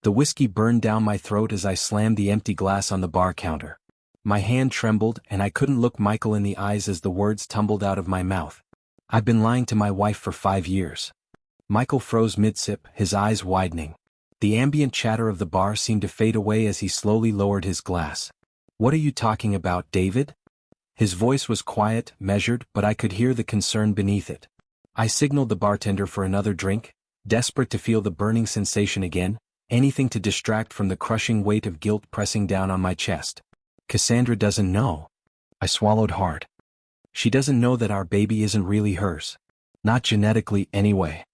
The whiskey burned down my throat as I slammed the empty glass on the bar counter. My hand trembled and I couldn't look Michael in the eyes as the words tumbled out of my mouth. "I've been lying to my wife for 5 years." Michael froze mid-sip, his eyes widening. The ambient chatter of the bar seemed to fade away as he slowly lowered his glass. "What are you talking about, David?" His voice was quiet, measured, but I could hear the concern beneath it. I signaled the bartender for another drink, desperate to feel the burning sensation again, anything to distract from the crushing weight of guilt pressing down on my chest. "Cassandra doesn't know." I swallowed hard. "She doesn't know that our baby isn't really hers. Not genetically, anyway."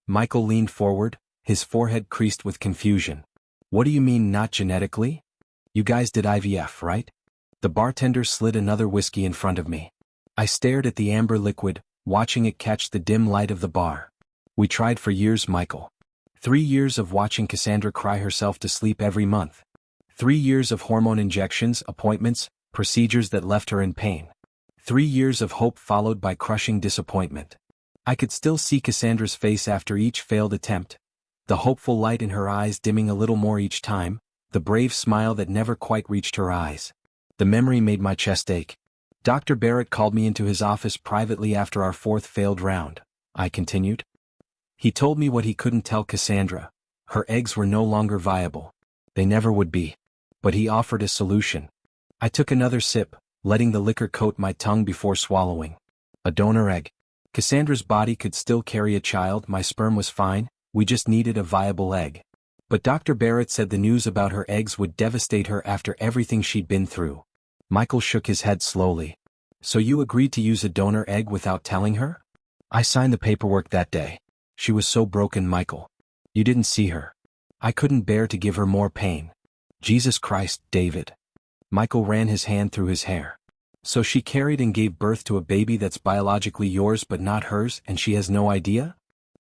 Michael leaned forward, his forehead creased with confusion. "What do you mean, not genetically? You guys did IVF, right?" The bartender slid another whiskey in front of me. I stared at the amber liquid, watching it catch the dim light of the bar. "We tried for years, Michael. 3 years of watching Cassandra cry herself to sleep every month. 3 years of hormone injections, appointments, procedures that left her in pain. 3 years of hope followed by crushing disappointment. I could still see Cassandra's face after each failed attempt, the hopeful light in her eyes dimming a little more each time, the brave smile that never quite reached her eyes. The memory made my chest ache. Dr. Barrett called me into his office privately after our 4th failed round," I continued. "He told me what he couldn't tell Cassandra. Her eggs were no longer viable. They never would be. But he offered a solution." I took another sip, letting the liquor coat my tongue before swallowing. "A donor egg. Cassandra's body could still carry a child, my sperm was fine, we just needed a viable egg. But Dr. Barrett said the news about her eggs would devastate her after everything she'd been through." Michael shook his head slowly. "So you agreed to use a donor egg without telling her?" "I signed the paperwork that day. She was so broken, Michael. You didn't see her. I couldn't bear to give her more pain." "Jesus Christ, David." Michael ran his hand through his hair. "So she carried and gave birth to a baby that's biologically yours but not hers, and she has no idea?"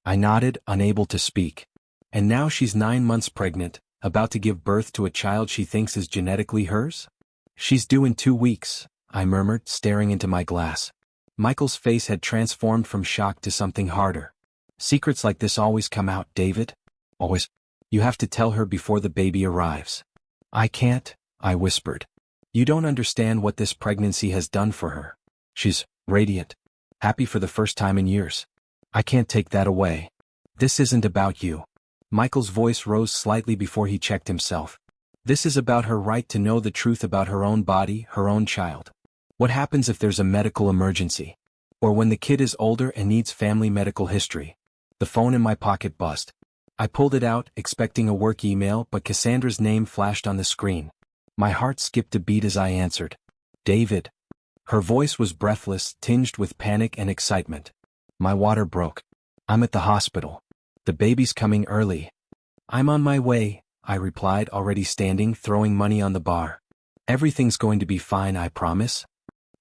I nodded, unable to speak. "And now she's 9 months pregnant, about to give birth to a child she thinks is genetically hers?" "She's due in 2 weeks," I murmured, staring into my glass. Michael's face had transformed from shock to something harder. "Secrets like this always come out, David. Always. You have to tell her before the baby arrives." "I can't," I whispered. "You don't understand what this pregnancy has done for her. She's radiant, happy for the first time in years. I can't take that away. This isn't about you." Michael's voice rose slightly before he checked himself. "This is about her right to know the truth about her own body, her own child. What happens if there's a medical emergency? Or when the kid is older and needs family medical history?" The phone in my pocket buzzed. I pulled it out, expecting a work email, but Cassandra's name flashed on the screen. My heart skipped a beat as I answered. "David." Her voice was breathless, tinged with panic and excitement. My water broke. "I'm at the hospital. The baby's coming early." "I'm on my way," I replied, already standing, throwing money on the bar. "Everything's going to be fine, I promise."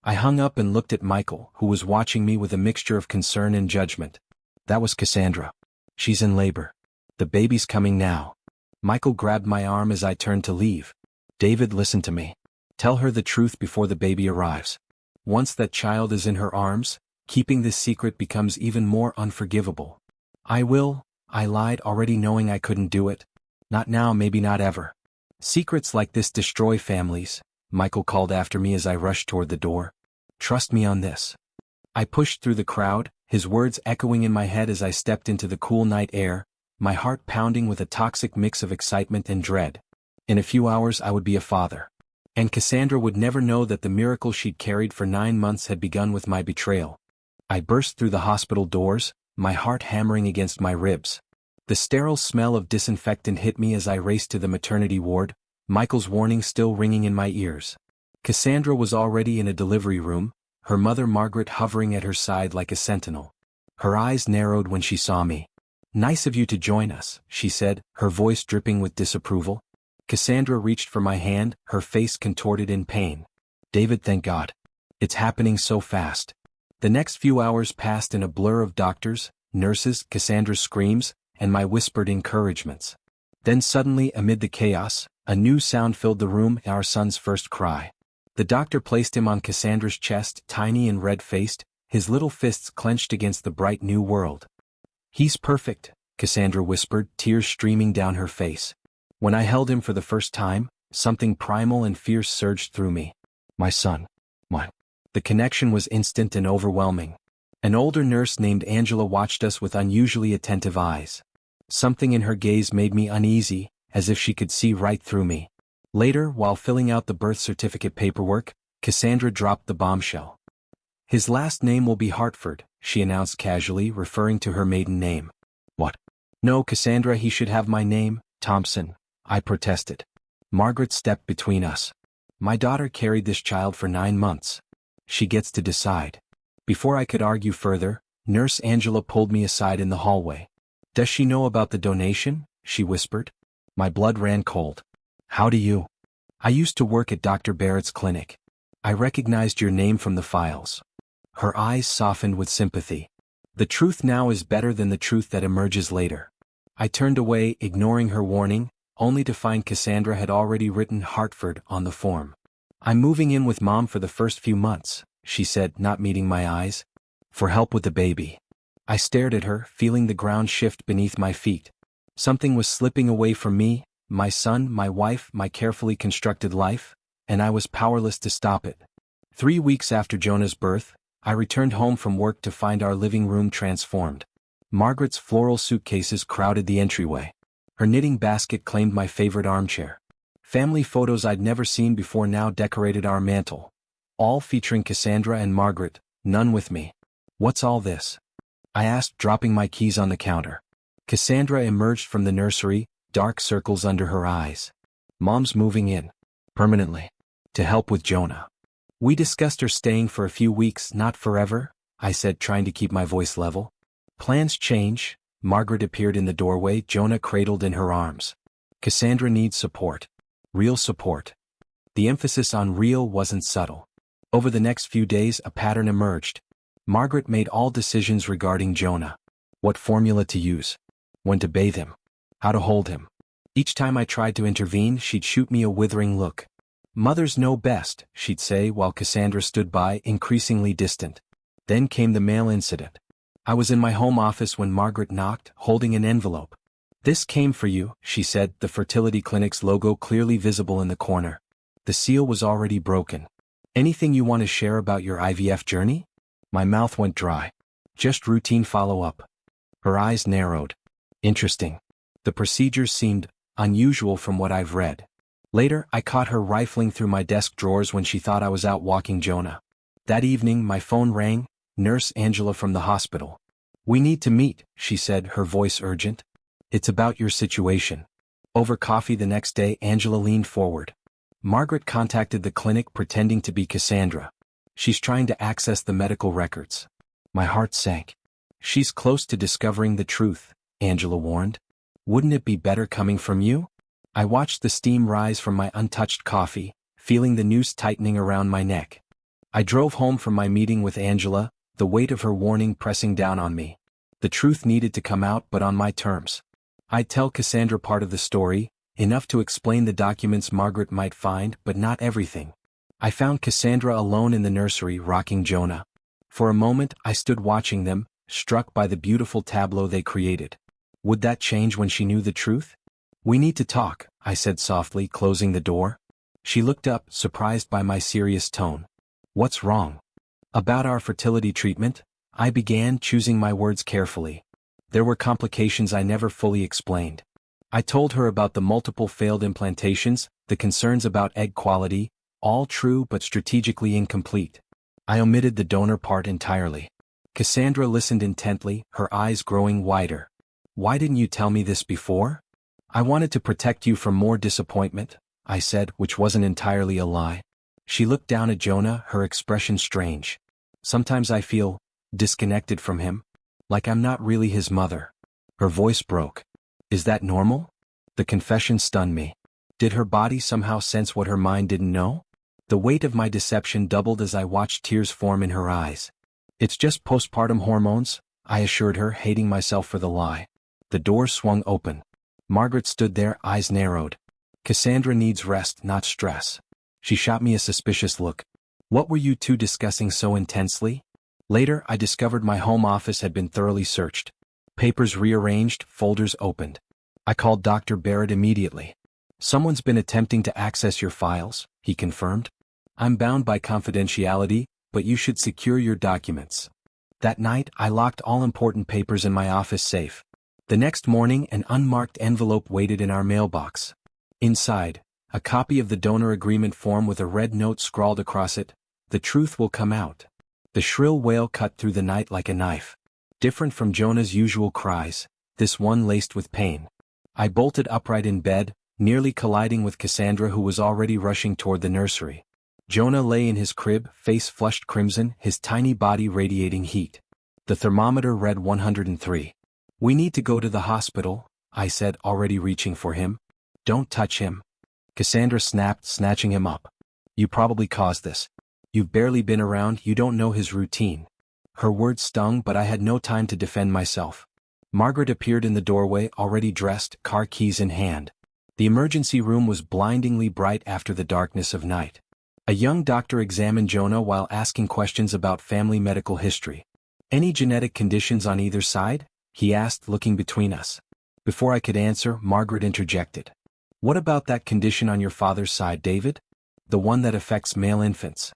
I hung up and looked at Michael, who was watching me with a mixture of concern and judgment. That was Cassandra. "She's in labor. The baby's coming now." Michael grabbed my arm as I turned to leave. "David, listen to me. Tell her the truth before the baby arrives. Once that child is in her arms, keeping this secret becomes even more unforgivable." "I will," I lied, already knowing I couldn't do it. "Not now, maybe not ever." "Secrets like this destroy families," Michael called after me as I rushed toward the door. "Trust me on this." I pushed through the crowd, his words echoing in my head as I stepped into the cool night air, my heart pounding with a toxic mix of excitement and dread. In a few hours I would be a father. And Cassandra would never know that the miracle she'd carried for 9 months had begun with my betrayal. I burst through the hospital doors, my heart hammering against my ribs. The sterile smell of disinfectant hit me as I raced to the maternity ward, Michael's warning still ringing in my ears. Cassandra was already in a delivery room, her mother Margaret hovering at her side like a sentinel. Her eyes narrowed when she saw me. "Nice of you to join us," she said, her voice dripping with disapproval. Cassandra reached for my hand, her face contorted in pain. "David, thank God. It's happening so fast." The next few hours passed in a blur of doctors, nurses, Cassandra's screams, and my whispered encouragements. Then suddenly, amid the chaos, a new sound filled the room, our son's first cry. The doctor placed him on Cassandra's chest, tiny and red-faced, his little fists clenched against the bright new world. "He's perfect," Cassandra whispered, tears streaming down her face. When I held him for the first time, something primal and fierce surged through me. My son. What? The connection was instant and overwhelming. An older nurse named Angela watched us with unusually attentive eyes. Something in her gaze made me uneasy, as if she could see right through me. Later, while filling out the birth certificate paperwork, Cassandra dropped the bombshell. His last name will be Hartford, she announced casually, referring to her maiden name. What? No, Cassandra, he should have my name, Thompson, I protested. Margaret stepped between us. My daughter carried this child for 9 months. She gets to decide. Before I could argue further, Nurse Angela pulled me aside in the hallway. Does she know about the donation? She whispered. My blood ran cold. How do you? I used to work at Dr. Barrett's clinic. I recognized your name from the files. Her eyes softened with sympathy. The truth now is better than the truth that emerges later. I turned away, ignoring her warning, only to find Cassandra had already written Hartford on the form. I'm moving in with Mom for the first few months, she said, not meeting my eyes. For help with the baby. I stared at her, feeling the ground shift beneath my feet. Something was slipping away from me, my son, my wife, my carefully constructed life, and I was powerless to stop it. 3 weeks after Jonah's birth, I returned home from work to find our living room transformed. Margaret's floral suitcases crowded the entryway. Her knitting basket claimed my favorite armchair. Family photos I'd never seen before now decorated our mantel. All featuring Cassandra and Margaret, none with me. What's all this? I asked, dropping my keys on the counter. Cassandra emerged from the nursery, dark circles under her eyes. Mom's moving in. Permanently. To help with Jonah. We discussed her staying for a few weeks, not forever, I said, trying to keep my voice level. Plans change. Margaret appeared in the doorway, Jonah cradled in her arms. Cassandra needs support. Real support. The emphasis on real wasn't subtle. Over the next few days, a pattern emerged. Margaret made all decisions regarding Jonah. What formula to use. When to bathe him. How to hold him. Each time I tried to intervene, she'd shoot me a withering look. Mothers know best, she'd say, while Cassandra stood by, increasingly distant. Then came the mail incident. I was in my home office when Margaret knocked, holding an envelope. This came for you, she said, the fertility clinic's logo clearly visible in the corner. The seal was already broken. Anything you want to share about your IVF journey? My mouth went dry. Just routine follow-up. Her eyes narrowed. Interesting. The procedure seemed unusual from what I've read. Later, I caught her rifling through my desk drawers when she thought I was out walking Jonah. That evening, my phone rang, Nurse Angela from the hospital. We need to meet, she said, her voice urgent. It's about your situation. Over coffee the next day, Angela leaned forward. Margaret contacted the clinic pretending to be Cassandra. She's trying to access the medical records. My heart sank. She's close to discovering the truth, Angela warned. Wouldn't it be better coming from you? I watched the steam rise from my untouched coffee, feeling the noose tightening around my neck. I drove home from my meeting with Angela, the weight of her warning pressing down on me. The truth needed to come out, but on my terms. I'd tell Cassandra part of the story, enough to explain the documents Margaret might find, but not everything. I found Cassandra alone in the nursery, rocking Jonah. For a moment, I stood watching them, struck by the beautiful tableau they created. Would that change when she knew the truth? We need to talk, I said softly, closing the door. She looked up, surprised by my serious tone. What's wrong? About our fertility treatment, I began, choosing my words carefully. There were complications I never fully explained. I told her about the multiple failed implantations, the concerns about egg quality, all true but strategically incomplete. I omitted the donor part entirely. Cassandra listened intently, her eyes growing wider. Why didn't you tell me this before? I wanted to protect you from more disappointment, I said, which wasn't entirely a lie. She looked down at Jonah, her expression strange. Sometimes I feel disconnected from him, like I'm not really his mother. Her voice broke. Is that normal? The confession stunned me. Did her body somehow sense what her mind didn't know? The weight of my deception doubled as I watched tears form in her eyes. It's just postpartum hormones, I assured her, hating myself for the lie. The door swung open. Margaret stood there, eyes narrowed. Cassandra needs rest, not stress. She shot me a suspicious look. What were you two discussing so intensely? Later, I discovered my home office had been thoroughly searched. Papers rearranged, folders opened. I called Dr. Barrett immediately. Someone's been attempting to access your files, he confirmed. I'm bound by confidentiality, but you should secure your documents. That night, I locked all important papers in my office safe. The next morning, an unmarked envelope waited in our mailbox. Inside, a copy of the donor agreement form with a red note scrawled across it, "The truth will come out." The shrill wail cut through the night like a knife. Different from Jonah's usual cries, this one laced with pain. I bolted upright in bed, nearly colliding with Cassandra, who was already rushing toward the nursery. Jonah lay in his crib, face flushed crimson, his tiny body radiating heat. The thermometer read 103. "We need to go to the hospital," I said, already reaching for him. "Don't touch him," Cassandra snapped, snatching him up. "You probably caused this. You've barely been around, you don't know his routine." Her words stung, but I had no time to defend myself. Margaret appeared in the doorway, already dressed, car keys in hand. The emergency room was blindingly bright after the darkness of night. A young doctor examined Jonah while asking questions about family medical history. "Any genetic conditions on either side?" he asked, looking between us. Before I could answer, Margaret interjected. "What about that condition on your father's side, David? The one that affects male infants?"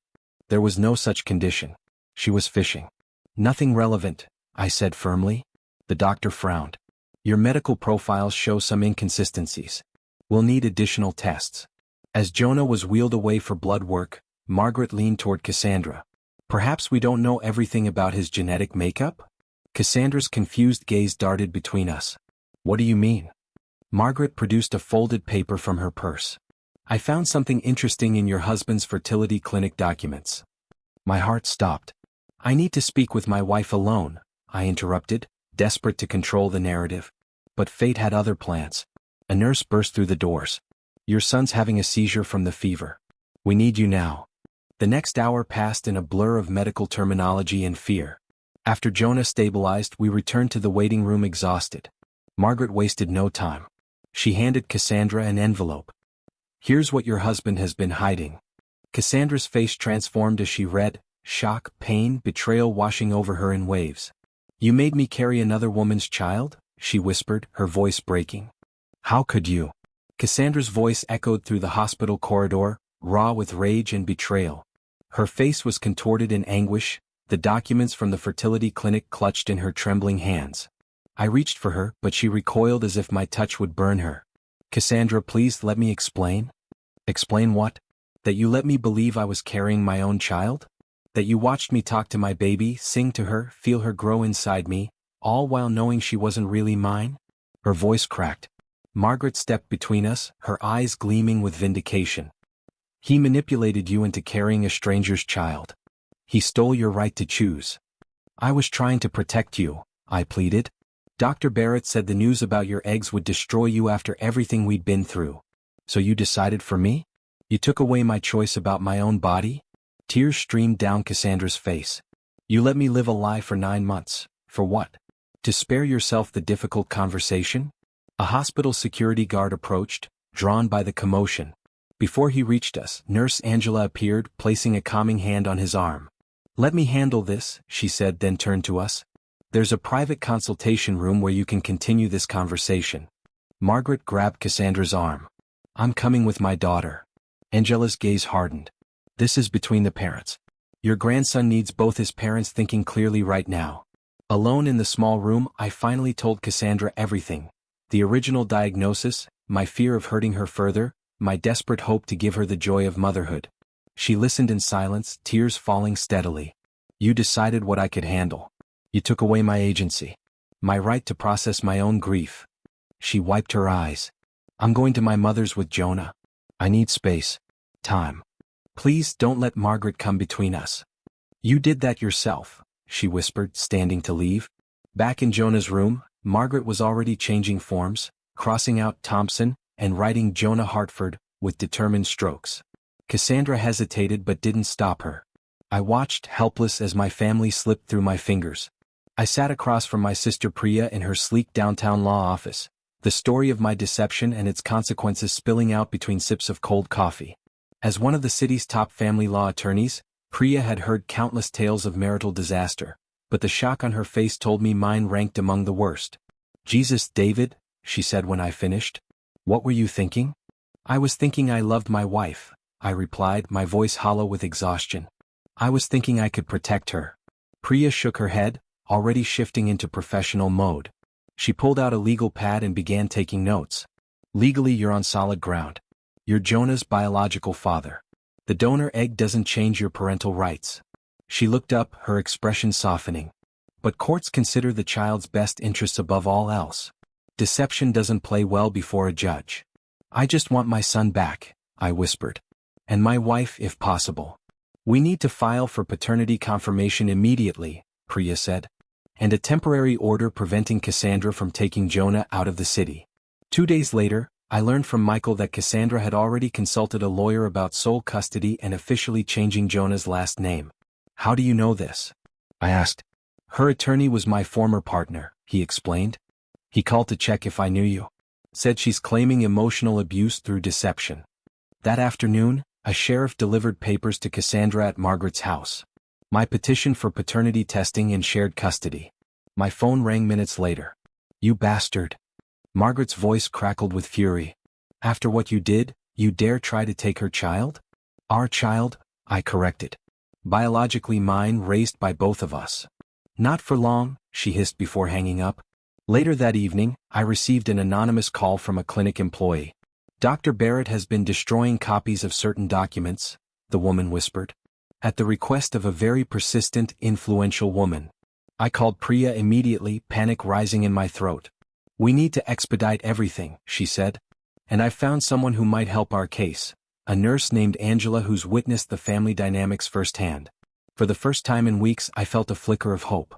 There was no such condition. She was fishing. "Nothing relevant," I said firmly. The doctor frowned. "Your medical profiles show some inconsistencies. We'll need additional tests." As Jonah was wheeled away for blood work, Margaret leaned toward Cassandra. "Perhaps we don't know everything about his genetic makeup?" Cassandra's confused gaze darted between us. "What do you mean?" Margaret produced a folded paper from her purse. "I found something interesting in your husband's fertility clinic documents." My heart stopped. "I need to speak with my wife alone," I interrupted, desperate to control the narrative. But fate had other plans. A nurse burst through the doors. "Your son's having a seizure from the fever. We need you now." The next hour passed in a blur of medical terminology and fear. After Jonah stabilized, we returned to the waiting room exhausted. Margaret wasted no time. She handed Cassandra an envelope. "Here's what your husband has been hiding." Cassandra's face transformed as she read, shock, pain, betrayal washing over her in waves. "You made me carry another woman's child?" she whispered, her voice breaking. "How could you?" Cassandra's voice echoed through the hospital corridor, raw with rage and betrayal. Her face was contorted in anguish, the documents from the fertility clinic clutched in her trembling hands. I reached for her, but she recoiled as if my touch would burn her. "Cassandra, please let me explain." "Explain what?" "That you let me believe I was carrying my own child? That you watched me talk to my baby, sing to her, feel her grow inside me, all while knowing she wasn't really mine?" Her voice cracked. Margaret stepped between us, her eyes gleaming with vindication. "He manipulated you into carrying a stranger's child. He stole your right to choose." "I was trying to protect you," I pleaded. "Dr. Barrett said the news about your eggs would destroy you after everything we'd been through. So you decided for me? You took away my choice about my own body?" Tears streamed down Cassandra's face. "You let me live a lie for 9 months. For what? To spare yourself the difficult conversation?" A hospital security guard approached, drawn by the commotion. Before he reached us, Nurse Angela appeared, placing a calming hand on his arm. "Let me handle this," she said, then turned to us. "There's a private consultation room where you can continue this conversation." Margaret grabbed Cassandra's arm. "I'm coming with my daughter." Angela's gaze hardened. "This is between the parents. Your grandson needs both his parents thinking clearly right now." Alone in the small room, I finally told Cassandra everything. The original diagnosis, my fear of hurting her further, my desperate hope to give her the joy of motherhood. She listened in silence, tears falling steadily. "You decided what I could handle. You took away my agency. My right to process my own grief." She wiped her eyes. "I'm going to my mother's with Jonah. I need space. Time. Please don't let Margaret come between us." "You did that yourself," she whispered, standing to leave. Back in Jonah's room, Margaret was already changing forms, crossing out Thompson, and writing Jonah Hartford, with determined strokes. Cassandra hesitated but didn't stop her. I watched, helpless, as my family slipped through my fingers. I sat across from my sister Priya in her sleek downtown law office, the story of my deception and its consequences spilling out between sips of cold coffee. As one of the city's top family law attorneys, Priya had heard countless tales of marital disaster, but the shock on her face told me mine ranked among the worst. "Jesus, David," she said when I finished. "What were you thinking?" I was thinking I loved my wife, I replied, my voice hollow with exhaustion. I was thinking I could protect her. Priya shook her head, already shifting into professional mode. She pulled out a legal pad and began taking notes. Legally, you're on solid ground. You're Jonah's biological father. The donor egg doesn't change your parental rights. She looked up, her expression softening. But courts consider the child's best interests above all else. Deception doesn't play well before a judge. I just want my son back, I whispered. And my wife, if possible. We need to file for paternity confirmation immediately, Priya said. And a temporary order preventing Cassandra from taking Jonah out of the city. 2 days later, I learned from Michael that Cassandra had already consulted a lawyer about sole custody and officially changing Jonah's last name. How do you know this? I asked. Her attorney was my former partner, he explained. He called to check if I knew you. Said she's claiming emotional abuse through deception. That afternoon, a sheriff delivered papers to Cassandra at Margaret's house. My petition for paternity testing and shared custody. My phone rang minutes later. You bastard. Margaret's voice crackled with fury. After what you did, you dare try to take her child? Our child, I corrected. Biologically mine, raised by both of us. Not for long, she hissed before hanging up. Later that evening, I received an anonymous call from a clinic employee. Dr. Barrett has been destroying copies of certain documents, the woman whispered. At the request of a very persistent, influential woman. I called Priya immediately, panic rising in my throat. We need to expedite everything, she said. And I found someone who might help our case, a nurse named Angela who's witnessed the family dynamics firsthand. For the first time in weeks, I felt a flicker of hope.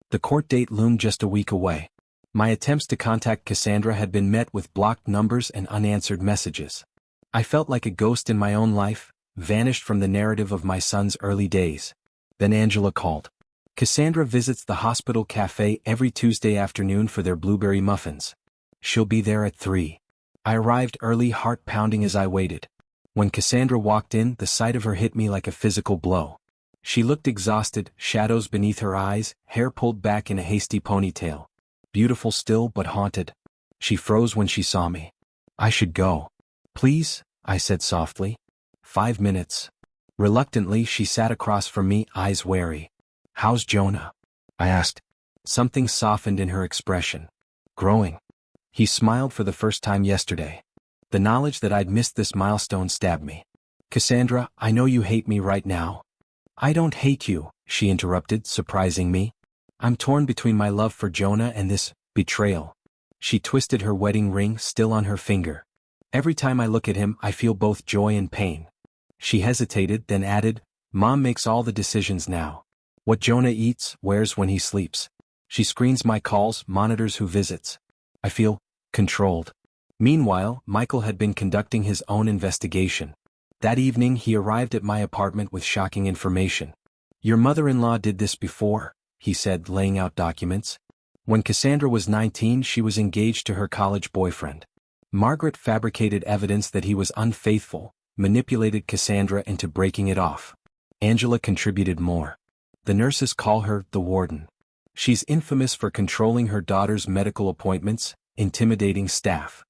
The court date loomed just a week away. My attempts to contact Cassandra had been met with blocked numbers and unanswered messages. I felt like a ghost in my own life, vanished from the narrative of my son's early days. Then Angela called. Cassandra visits the hospital cafe every Tuesday afternoon for their blueberry muffins. She'll be there at 3. I arrived early, heart pounding as I waited. When Cassandra walked in, the sight of her hit me like a physical blow. She looked exhausted, shadows beneath her eyes, hair pulled back in a hasty ponytail. Beautiful still but haunted. She froze when she saw me. I should go. Please, I said softly. 5 minutes. Reluctantly, she sat across from me, eyes wary. How's Jonah? I asked. Something softened in her expression. Growing. He smiled for the first time yesterday. The knowledge that I'd missed this milestone stabbed me. Cassandra, I know you hate me right now. I don't hate you, she interrupted, surprising me. I'm torn between my love for Jonah and this betrayal. She twisted her wedding ring still on her finger. Every time I look at him, I feel both joy and pain. She hesitated, then added, Mom makes all the decisions now. What Jonah eats, wears when he sleeps. She screens my calls, monitors who visits. I feel controlled. Meanwhile, Michael had been conducting his own investigation. That evening he arrived at my apartment with shocking information. Your mother-in-law did this before, he said, laying out documents. When Cassandra was 19, she was engaged to her college boyfriend. Margaret fabricated evidence that he was unfaithful, manipulated Cassandra into breaking it off. Angela contributed more. The nurses call her the warden. She's infamous for controlling her daughter's medical appointments, intimidating staff.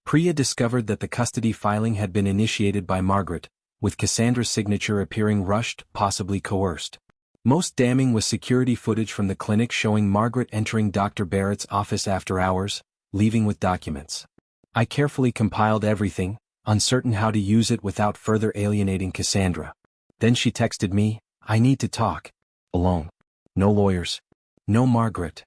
Priya discovered that the custody filing had been initiated by Margaret, with Cassandra's signature appearing rushed, possibly coerced. Most damning was security footage from the clinic showing Margaret entering Dr. Barrett's office after hours, leaving with documents. I carefully compiled everything, uncertain how to use it without further alienating Cassandra. Then she texted me, I need to talk. Alone. No lawyers. No Margaret.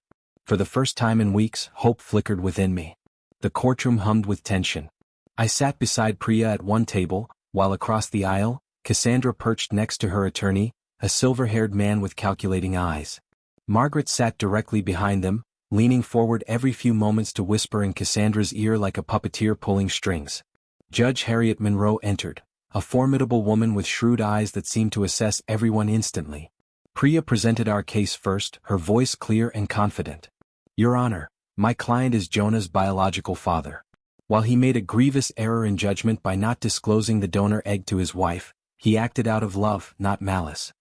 For the first time in weeks, hope flickered within me. The courtroom hummed with tension. I sat beside Priya at one table, while across the aisle, Cassandra perched next to her attorney, a silver-haired man with calculating eyes. Margaret sat directly behind them, leaning forward every few moments to whisper in Cassandra's ear like a puppeteer pulling strings. Judge Harriet Monroe entered, a formidable woman with shrewd eyes that seemed to assess everyone instantly. Priya presented our case first, her voice clear and confident. Your Honor, my client is Jonah's biological father. While he made a grievous error in judgment by not disclosing the donor egg to his wife, he acted out of love, not malice.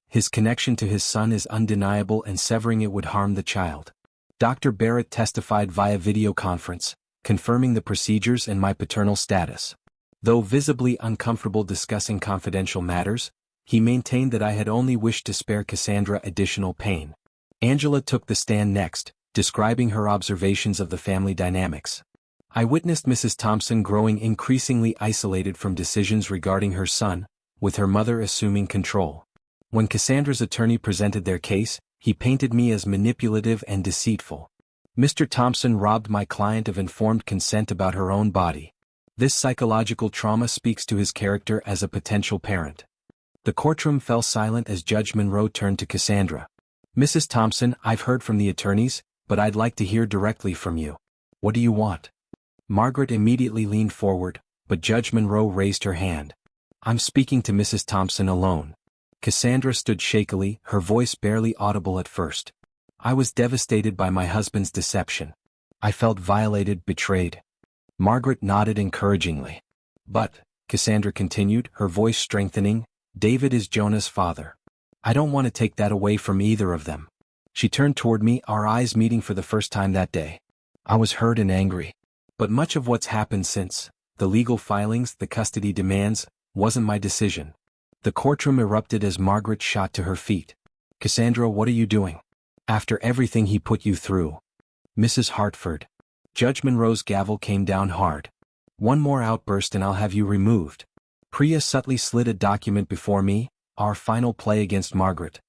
His connection to his son is undeniable and severing it would harm the child. Dr. Barrett testified via video conference, confirming the procedures and my paternal status. Though visibly uncomfortable discussing confidential matters, he maintained that I had only wished to spare Cassandra additional pain. Angela took the stand next, describing her observations of the family dynamics. I witnessed Mrs. Thompson growing increasingly isolated from decisions regarding her son, with her mother assuming control. When Cassandra's attorney presented their case, he painted me as manipulative and deceitful. Mr. Thompson robbed my client of informed consent about her own body. This psychological trauma speaks to his character as a potential parent. The courtroom fell silent as Judge Monroe turned to Cassandra. Mrs. Thompson, I've heard from the attorneys, but I'd like to hear directly from you. What do you want? Margaret immediately leaned forward, but Judge Monroe raised her hand. I'm speaking to Mrs. Thompson alone. Cassandra stood shakily, her voice barely audible at first. I was devastated by my husband's deception. I felt violated, betrayed. Margaret nodded encouragingly. But, Cassandra continued, her voice strengthening, David is Jonah's father. I don't want to take that away from either of them. She turned toward me, our eyes meeting for the first time that day. I was hurt and angry. But much of what's happened since, the legal filings, the custody demands, wasn't my decision. The courtroom erupted as Margaret shot to her feet. Cassandra, what are you doing? After everything he put you through. Mrs. Hartford. Judge Monroe's gavel came down hard. One more outburst and I'll have you removed. Priya subtly slid a document before me, our final play against Margaret.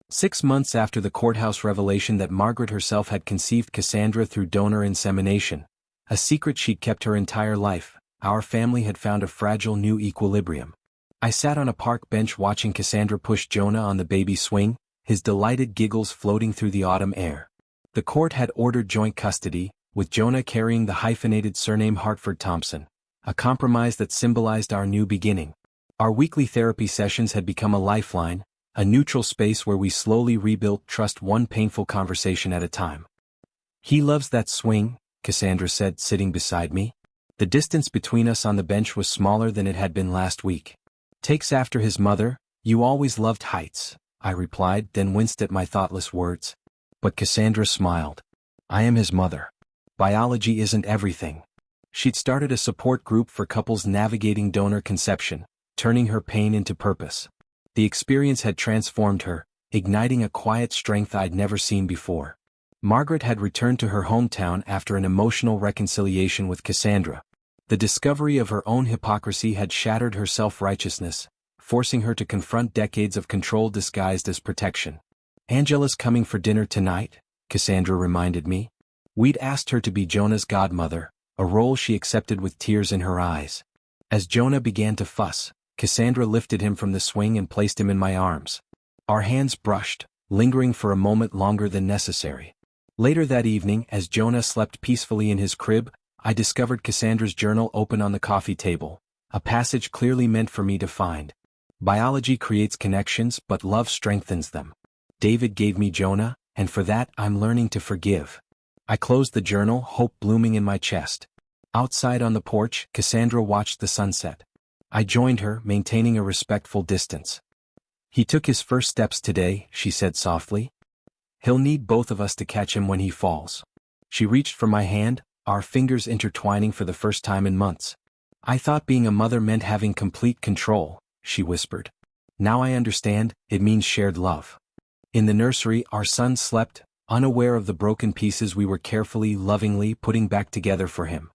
6 months after the courthouse revelation that Margaret herself had conceived Cassandra through donor insemination, a secret she'd kept her entire life, our family had found a fragile new equilibrium. I sat on a park bench watching Cassandra push Jonah on the baby swing, his delighted giggles floating through the autumn air. The court had ordered joint custody, with Jonah carrying the hyphenated surname Hartford Thompson, a compromise that symbolized our new beginning. Our weekly therapy sessions had become a lifeline, a neutral space where we slowly rebuilt trust, one painful conversation at a time. He loves that swing, Cassandra said, sitting beside me. The distance between us on the bench was smaller than it had been last week. Takes after his mother, you always loved heights, I replied, then winced at my thoughtless words. But Cassandra smiled. I am his mother. Biology isn't everything. She'd started a support group for couples navigating donor conception, turning her pain into purpose. The experience had transformed her, igniting a quiet strength I'd never seen before. Margaret had returned to her hometown after an emotional reconciliation with Cassandra. The discovery of her own hypocrisy had shattered her self-righteousness, forcing her to confront decades of control disguised as protection. Angela's coming for dinner tonight, Cassandra reminded me. We'd asked her to be Jonah's godmother, a role she accepted with tears in her eyes. As Jonah began to fuss, Cassandra lifted him from the swing and placed him in my arms. Our hands brushed, lingering for a moment longer than necessary. Later that evening, as Jonah slept peacefully in his crib, I discovered Cassandra's journal open on the coffee table, a passage clearly meant for me to find. Biology creates connections, but love strengthens them. David gave me Jonah, and for that I'm learning to forgive. I closed the journal, hope blooming in my chest. Outside on the porch, Cassandra watched the sunset. I joined her, maintaining a respectful distance. He took his first steps today, she said softly. He'll need both of us to catch him when he falls. She reached for my hand, our fingers intertwining for the first time in months. I thought being a mother meant having complete control, she whispered. Now I understand, it means shared love. In the nursery, our son slept, unaware of the broken pieces we were carefully, lovingly putting back together for him.